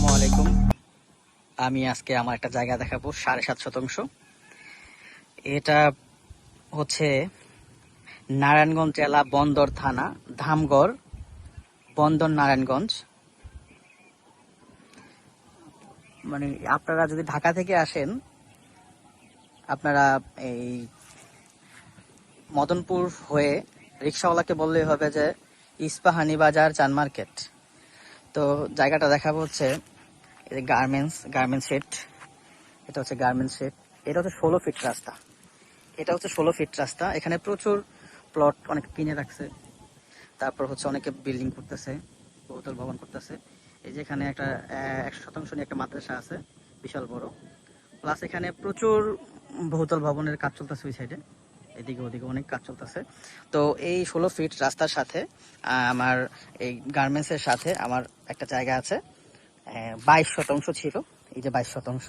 আসসালামু আলাইকুম। আমি আজকে আমার একটা জায়গা দেখাবো ৭.৫ শতাংশ। এটা হচ্ছে নারায়ণগঞ্জ জেলা বন্দর থানা, ধামগড়, বন্দর নারায়ণগঞ্জ। মানে আপনারা যদি ঢাকা থেকে আসেন, আপনারা এই মদনপুর হয়ে রিক্সাওয়ালাকে বললেই হবে যে ইস্পাহানি বাজার চান মার্কেট। তো জায়গাটা দেখাবো হচ্ছে গার্মেন্টস শেড। এটা হচ্ছে গার্মেন্টস শেড। এটা হচ্ছে 16 ফিট রাস্তা। এটা হচ্ছে 16 ফিট রাস্তা। এখানে প্রচুর প্লট অনেকে কিনে রাখছে। তারপর হচ্ছে অনেকে বিল্ডিং করতেছে, বহুতল ভবন করতেছে। এই যে এখানে একটা 100 শতাংশ নিয়ে একটা মাদ্রাসা আছে, বিশাল বড়। প্লাস এখানে প্রচুর বহুতল ভবনের কাজ চলতেছে ওই সাইডে, এদিকে ওদিকে অনেক কাজ চলতেছে। তো এই 16 ফিট রাস্তার সাথে আমার এই গার্মেন্টসের সাথে আমার একটা জায়গা আছে, 22 শতাংশ ছিল। এই যে 22 শতাংশ,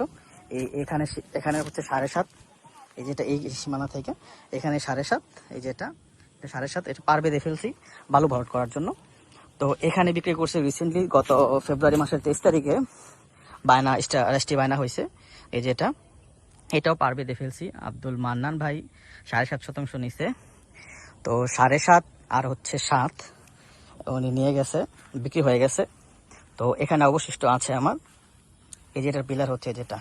এখানে এখানে হচ্ছে 7.5। এই যেটা এই সীমানা থেকে এখানে 7.5। এই যেটা 7.5, এটা পারবে দিয়ে ফেলছি বালু ভরাট করার জন্য। তো এখানে বিক্রি করছে রিসেন্টলি গত ফেব্রুয়ারি মাসের 23 তারিখে বায়না রেস্টি বায়না হয়েছে। এই যেটা এটাও পারবে দিয়ে ফেলছি। আব্দুল মান্নান ভাই 7.5 শতাংশ নিছে। তো 7.5 আর হচ্ছে 7 উনি নিয়ে গেছে, বিক্রি হয়ে গেছে। তো এখানে অবশিষ্ট আছে আমার এই যেটার পিলার হচ্ছে, যেটা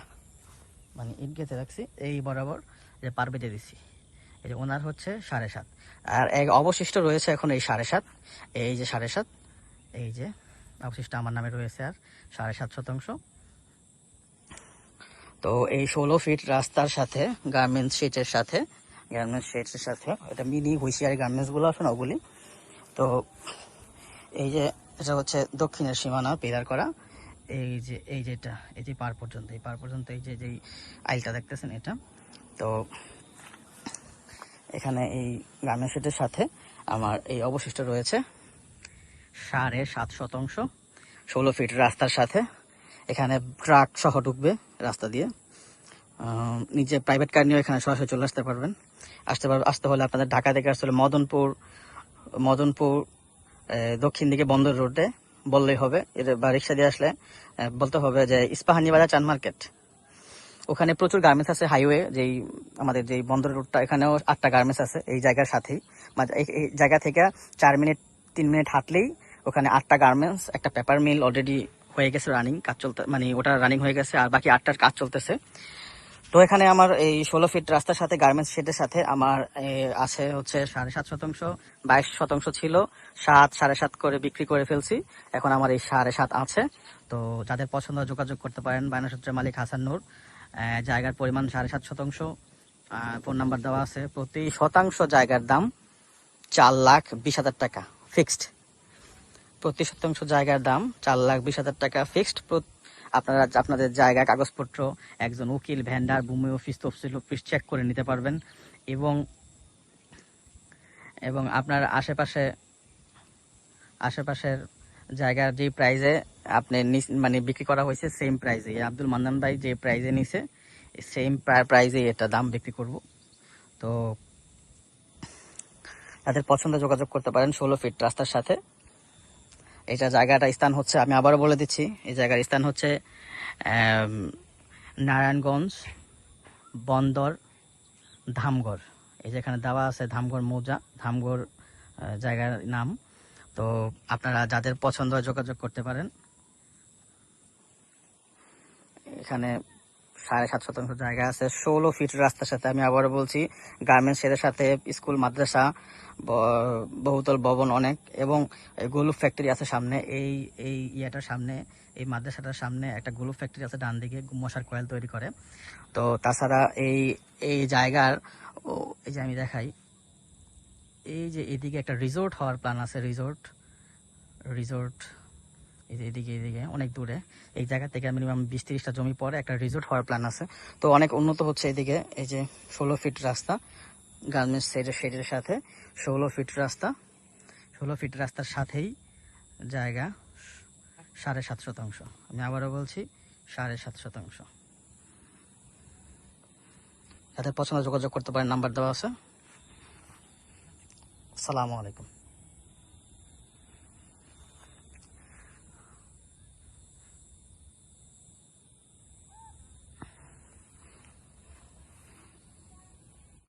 মানে ইট গেঁথে রাখছি এই বরাবর, যে পারবে দিয়ে দিচ্ছি। এই যে ওনার হচ্ছে 7.5, আর এক অবশিষ্ট রয়েছে এখন এই 7.5। এই যে 7.5, এই যে অবশিষ্ট আমার নামে রয়েছে আর 7.5 শতাংশ। তো এই 16 ফিট রাস্তার সাথে গার্মেন্টস শেডের সাথে এটা মিনি হুইশিয়ারি গার্মেন্টস গুলো আছে না, ওগুলি। তো এই যে এটা হচ্ছে দক্ষিণের সীমানা পিলার করা। এই যেটা এই যে পার পর্যন্ত এই যে যেই আইলটা দেখতেছেন এটা। তো এখানে এই গার্মেন্টস শেডের সাথে আমার এই অবশিষ্ট রয়েছে 7.5 শতাংশ 16 ফিট রাস্তার সাথে। এখানে ট্রাক সহ ঢুকবে রাস্তা দিয়ে। নিজে প্রাইভেট কার নিয়ে এখানে সরাসরি চলে আসতে পারবেন। আসতে হলে আপনাদের ঢাকা থেকে আসলে মদনপুর দক্ষিণ দিকে বন্দর রোডে বললেই হবে, বা রিক্সা দিয়ে আসলে বলতে হবে যে ইস্পাহানি বাজার চান মার্কেট। ওখানে প্রচুর গার্মেন্টস আছে, হাইওয়ে যেই আমাদের যেই বন্দর রোডটা, এখানেও 8টা গার্মেন্টস আছে এই জায়গার সাথেই। এই জায়গা থেকে 3 মিনিট হাঁটলেই ওখানে 8টা গার্মেন্টস, একটা পেপার মিল অলরেডি হয়ে গেছে রানিং, কাজ চলতে, মানে ওটা রানিং হয়ে গেছে, আর বাকি 8টার কাজ চলতেছে। তো এখানে আমার এই 16 ফিট রাস্তার সাথে গার্মেন্টস শেডের সাথে আমার আছে হচ্ছে 7.5 শতাংশ। 22 শতাংশ ছিল, 7.5 করে বিক্রি করে ফেলছি। এখন আমার এই 7.5 আছে। তো যাদের পছন্দ যোগাযোগ করতে পারেন। বায়নাসূত্রের মালিক হাসান নূর। জায়গার পরিমাণ 7.5 শতাংশ। ফোন নাম্বার দেওয়া আছে। প্রতি শতাংশ জায়গার দাম 4,20,000 টাকা ফিক্সড। প্রতি শতাংশ জায়গার দাম 4,20,000 টাকা ফিক্সড। আপনারা আপনাদের জায়গা কাগজপত্র একজন উকিল, ভেন্ডার, ভূমি অফিস, তফসিল অফিস চেক করে নিতে পারবেন। এবং আপনার আশেপাশের জায়গার যে প্রাইজে আপনি মানে বিক্রি করা হয়েছে, সেম প্রাইজে আব্দুল মান্নান ভাই যে প্রাইজে নিছে, সেম প্রাইজে এটা দাম বিক্রি করব। তো তাদের পছন্দ যোগাযোগ করতে পারেন 16 ফিট রাস্তার সাথে। এটা জায়গাটা স্থান হচ্ছে, আমি আবারও বলে দিচ্ছি, এই জায়গার স্থান হচ্ছে নারায়ণগঞ্জ বন্দর ধামগড়। এই যেখানে দেওয়া আছে ধামগড় মৌজা, ধামগড় জায়গার নাম। তো আপনারা যাদের পছন্দ যোগাযোগ করতে পারেন। এখানে 7.5 শতাংশ জায়গা আছে, 16 ফিট রাস্তার সাথে। আমি আবারও বলছি, গার্মেন্টস এর সাথে স্কুল, মাদ্রাসা, বহুতল ভবন অনেক, এবং গোলুপ ফ্যাক্টরি আছে সামনে। এই ইয়েটার সামনে, এই মাদ্রাসাটার সামনে একটা গোলুপ ফ্যাক্টরি আছে ডান দিকে, মশার কয়েল তৈরি করে। তো তাছাড়া এই জায়গার এই যে আমি দেখাই, এই যে এদিকে একটা রিসোর্ট হওয়ার প্ল্যান আছে। রিসোর্ট এই যে এদিকে অনেক দূরে, এই জায়গা থেকে মিনিমাম 20-30টা জমি পরে একটা রিসোর্ট হওয়ার প্ল্যান আছে। তো অনেক উন্নত হচ্ছে এদিকে। এই যে 16 ফিট রাস্তা, গার্মেন্টস শেডের সাথে 16 ফিট রাস্তা, 16 ফিট রাস্তার সাথেই জায়গা 7.5 শতাংশ। আমি আবারও বলছি 7.5 শতাংশ। যাদের পছন্দ যোগাযোগ করতে পারেন, নাম্বার দেওয়া আছে। আসসালামু আলাইকুম।